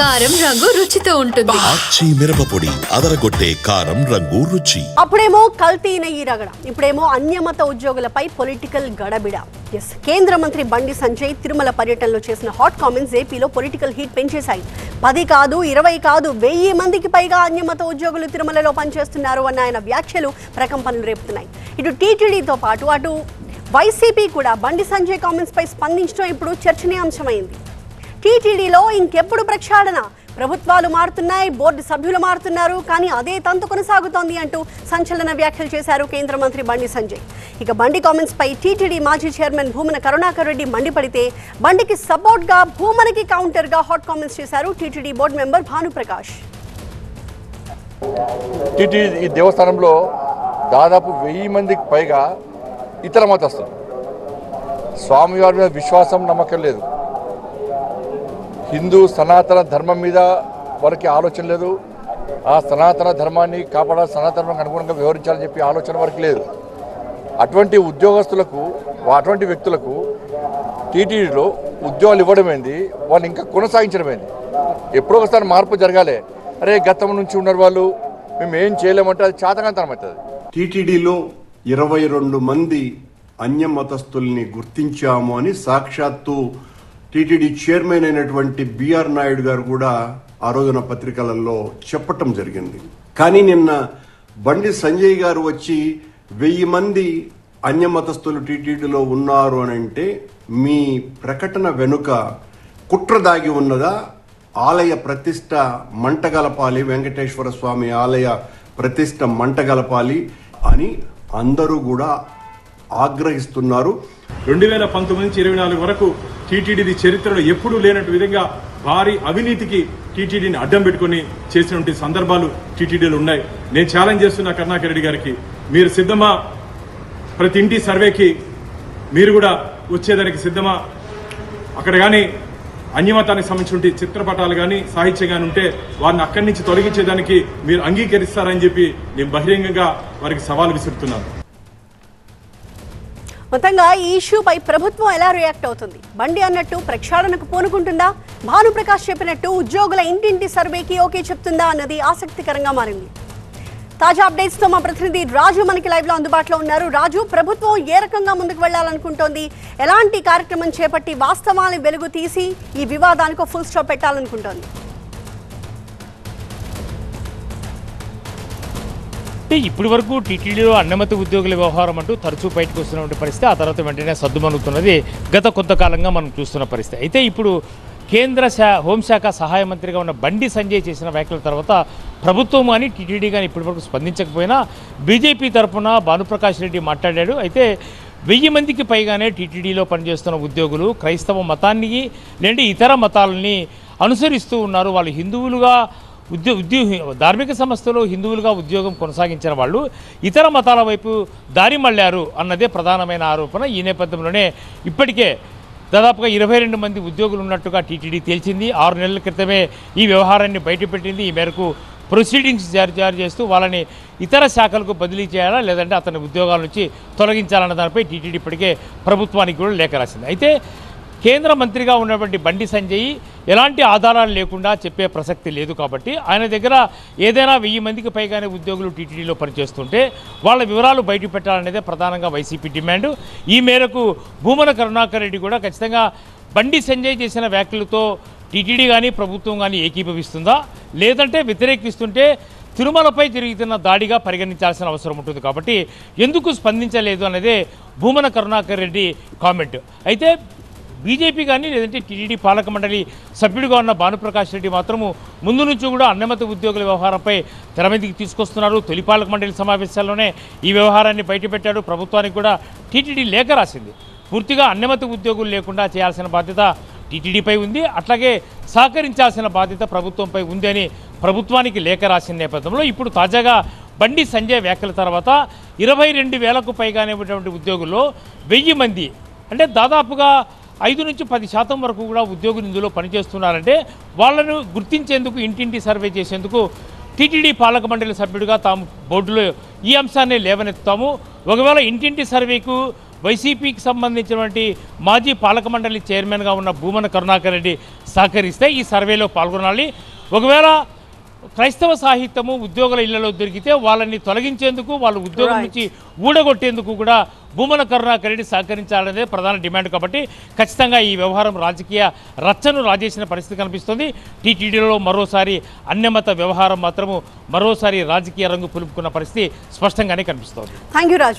కారం రంగు రుచితో ఉంటుంది. ఆచి మిరపపొడి అదరగొట్టే కారం రంగు రుచి. అప్పుడేమో కల్తీ నెయ్యి రగడ, ఇప్పుడేమో అన్యమత ఉద్యోగులపై పొలిటికల్ గడబిడ. కేంద్ర మంత్రి బండి సంజయ్ తిరుమల పర్యటనలో చేసిన హాట్ కామెంట్స్ ఏపీలో పొలిటికల్ హీట్ పెంచేశాయి. 10 కాదు 20 కాదు 1000 మందికి పైగా అన్యమత ఉద్యోగులు తిరుమలలో పనిచేస్తున్నారు అన్న ఆయన వ్యాఖ్యలు ప్రకంపనలు రేపుతున్నాయి. ఇటు టీటీడీతో పాటు అటు వైసీపీ కూడా బండి సంజయ్ కామెంట్స్ పై స్పందించడం ఇప్పుడు చర్చనీయాంశమైంది. టీటీడీలో ఇంకెప్పుడు ప్రక్షాళన? ప్రభుత్వాలు మారుతున్నాయి, బోర్డు సభ్యులు మారుతున్నారు, కానీ అదే తంతు కొనసాగుతోంది అంటూ సంచలన వ్యాఖ్యలు చేశారు కేంద్ర మంత్రి బండి సంజయ్. ఇక బండి కామెంట్స్ పై టీటీడీ మాజీ చైర్మన్ భూమన కరుణాకర్ రెడ్డి మండిపడితే బండికి సపోర్ట్ గా భూమనకి కౌంటర్ గా హాట్ కామెంట్స్ చేశారు TTD board member Bhanuprakash. TTD దేవస్థానంలో దాదాపు 1000 మందికి పైగా ఇతర మతస్థులు. స్వామివారి మీద విశ్వాసం నమ్మకం లేదు, హిందూ సనాతన ధర్మం మీద వారికి ఆలోచన లేదు, ఆ సనాతన ధర్మాన్ని కాపాడాలి, సనాతన ధర్మానికి అనుగుణంగా వ్యవహరించాలని చెప్పి ఆలోచన వారికి లేదు. అటువంటి ఉద్యోగస్తులకు, అటువంటి వ్యక్తులకు టీటీడీలో ఉద్యోగాలు ఇవ్వడమేంది, వాళ్ళు ఇంకా కొనసాగించడమేంది? ఎప్పుడో ఒకసారి మార్పు జరగాలి. అరే గతం నుంచి ఉన్నారు వాళ్ళు, మేము ఏం చేయలేమంటే అది చాతకాంతరం అవుతుంది. టీటీడీలో 22 మంది అన్యమతస్థుల్ని గుర్తించాము అని సాక్షాత్తు టీటీడీ చైర్మన్ అయినటువంటి బిఆర్ నాయుడు గారు కూడా ఆ రోజున పత్రికలలో చెప్పటం జరిగింది. కానీ నిన్న బండి సంజయ్ గారు వచ్చి 1000 మంది అన్యమతస్థులు టీటీడీలో ఉన్నారు అని అంటే మీ ప్రకటన వెనుక కుట్ర దాగి ఉన్నదా? ఆలయ ప్రతిష్ట మంటగలపాలి, వెంకటేశ్వర స్వామి ఆలయ ప్రతిష్ట మంటగలపాలి అని అందరూ కూడా ఆగ్రహిస్తున్నారు. 2019 నుంచి 24 వరకు టీటీడీ చరిత్రలో ఎప్పుడూ లేనట్టు విధంగా భారీ అవినీతికి టీటీడీని అడ్డం పెట్టుకుని చేసినటువంటి సందర్భాలు టీటీడీలో ఉన్నాయి. నేను ఛాలెంజ్ చేస్తున్నా కరుణాకర్ రెడ్డి గారికి, మీరు సిద్ధమా? ప్రతి ఇంటి సర్వేకి మీరు కూడా వచ్చేదానికి సిద్ధమా? అక్కడ కానీ అన్యమతానికి సంబంధించిన చిత్రపటాలు కానీ సాహిత్యం కానీ ఉంటే వారిని అక్కడి నుంచి తొలగించేదానికి మీరు అంగీకరిస్తారని చెప్పి నేను బహిరంగంగా వారికి సవాల్ విసురుతున్నాను. మొత్తంగా ఈ ఇష్యూపై ప్రభుత్వం ఎలా రియాక్ట్ అవుతుంది? బండి అన్నట్టు ప్రక్షాళనకు పూనుకుంటుందా? భానుప్రకాష్ చెప్పినట్టు ఉద్యోగుల ఇంటింటి సర్వేకి ఓకే చెప్తుందా అన్నది ఆసక్తికరంగా మారింది. తాజా అప్డేట్స్ తో మా ప్రతినిధి రాజు మనకి లైవ్ లో అందుబాటులో ఉన్నారు. రాజు, ప్రభుత్వం ఏ రకంగా ముందుకు వెళ్లాలనుకుంటోంది? ఎలాంటి కార్యక్రమం చేపట్టి వాస్తవాన్ని వెలుగు తీసి ఈ వివాదానికి ఫుల్ స్టాప్ పెట్టాలనుకుంటోంది? అంటే ఇప్పటి వరకు టీటీడీలో అన్యమత ఉద్యోగుల వ్యవహారం అంటూ తరచూ బయటకు వస్తున్నటువంటి పరిస్థితి, ఆ తర్వాత వెంటనే సద్దుమణుగుతున్నది గత కొంతకాలంగా మనం చూస్తున్న పరిస్థితి. అయితే ఇప్పుడు కేంద్ర హోంశాఖ సహాయ మంత్రిగా ఉన్న బండి సంజయ్ చేసిన వ్యాఖ్యల తర్వాత ప్రభుత్వం కానీ టీటీడీ కానీ ఇప్పటివరకు స్పందించకపోయినా బీజేపీ తరఫున భానుప్రకాష్ రెడ్డి మాట్లాడాడు. అయితే 1000 మందికి పైగానే టీటీడీలో పనిచేస్తున్న ఉద్యోగులు క్రైస్తవ మతాన్ని లేదంటే ఇతర మతాలని అనుసరిస్తూ ఉన్నారు. వాళ్ళు హిందువులుగా ధార్మిక సంస్థలో హిందువులుగా ఉద్యోగం కొనసాగించిన వాళ్ళు ఇతర మతాల వైపు దారి మళ్లారు అన్నదే ప్రధానమైన ఆరోపణ. ఈ నేపథ్యంలోనే ఇప్పటికే దాదాపుగా 22 మంది ఉద్యోగులు ఉన్నట్టుగా టీటీడీ తేల్చింది. 6 నెలల క్రితమే ఈ వ్యవహారాన్ని బయటపెట్టింది. ఈ మేరకు ప్రొసీడింగ్స్ జారీ చేస్తూ వాళ్ళని ఇతర శాఖలకు బదిలీ చేయాలా లేదంటే అతని ఉద్యోగాల నుంచి తొలగించాలన్న దానిపై టీటీడీ ఇప్పటికే ప్రభుత్వానికి కూడా లేఖ రాసింది. అయితే కేంద్ర మంత్రిగా ఉన్నటువంటి బండి సంజయ్ ఎలాంటి ఆధారాలు లేకుండా చెప్పే ప్రసక్తి లేదు. కాబట్టి ఆయన దగ్గర ఏదైనా 1000 మందికి పైగానే ఉద్యోగులు టీటీడీలో పనిచేస్తుంటే వాళ్ళ వివరాలు బయట పెట్టాలనేదే ప్రధానంగా వైసీపీ డిమాండ్. ఈ మేరకు భూమన కరుణాకర్ రెడ్డి కూడా ఖచ్చితంగా బండి సంజయ్ చేసిన వ్యాఖ్యలతో టీటీడీ కానీ ప్రభుత్వం కానీ ఏకీభవిస్తుందా లేదంటే వ్యతిరేకిస్తుంటే తిరుమలపై జరుగుతున్న దాడిగా పరిగణించాల్సిన అవసరం ఉంటుంది. కాబట్టి ఎందుకు స్పందించలేదు అనేదే భూమన కరుణాకర్ రెడ్డి కామెంట్. అయితే బీజేపీ కానీ లేదంటే టీటీడీ పాలక మండలి సభ్యుడిగా ఉన్న భానుప్రకాష్ రెడ్డి మాత్రము ముందు నుంచి కూడా అన్యమత ఉద్యోగుల వ్యవహారంపై తెర మీదకి తీసుకొస్తున్నారు. తొలి పాలక మండలి సమావేశాల్లోనే ఈ వ్యవహారాన్ని బయటపెట్టాడు. ప్రభుత్వానికి కూడా టీటీడీ లేఖ రాసింది. పూర్తిగా అన్యమత ఉద్యోగులు లేకుండా చేయాల్సిన బాధ్యత టీటీడీపై ఉంది, అట్లాగే సహకరించాల్సిన బాధ్యత ప్రభుత్వంపై ఉంది అని ప్రభుత్వానికి లేఖ రాసిన నేపథ్యంలో ఇప్పుడు తాజాగా బండి సంజయ్ వ్యాఖ్యల తర్వాత 22,000కు పైగానే ఉన్నటువంటి ఉద్యోగుల్లో 1000 మంది అంటే దాదాపుగా 5 నుంచి 10% వరకు కూడా ఉద్యోగులు ఇందులో పనిచేస్తున్నారంటే వాళ్ళను గుర్తించేందుకు ఇంటింటి సర్వే చేసేందుకు టీటీడీ పాలక మండలి సభ్యుడిగా తాము బోర్డులో ఈ అంశాన్ని లేవనెత్తుతాము. ఒకవేళ ఇంటింటి సర్వేకు వైసీపీకి సంబంధించినటువంటి మాజీ పాలక మండలి చైర్మన్గా ఉన్న భూమన కరుణాకర్ రెడ్డి సహకరిస్తే ఈ సర్వేలో పాల్గొనాలి. ఒకవేళ క్రైస్తవ సాహిత్యము ఉద్యోగుల ఇళ్లలో దొరికితే వాళ్ళని తొలగించేందుకు, వాళ్ళు ఉద్యోగం నుంచి ఊడగొట్టేందుకు కూడా భూమన కరుణాకర్ రెడ్డి సహకరించాలనేదే ప్రధాన డిమాండ్. కాబట్టి ఖచ్చితంగా ఈ వ్యవహారం రాజకీయ రచ్చను రాజేసిన పరిస్థితి కనిపిస్తుంది. టీటీడీలో మరోసారి అన్యమత వ్యవహారం మాత్రము మరోసారి రాజకీయ రంగు పులుపుకున్న పరిస్థితి స్పష్టంగానే కనిపిస్తోంది. Thank you Raju.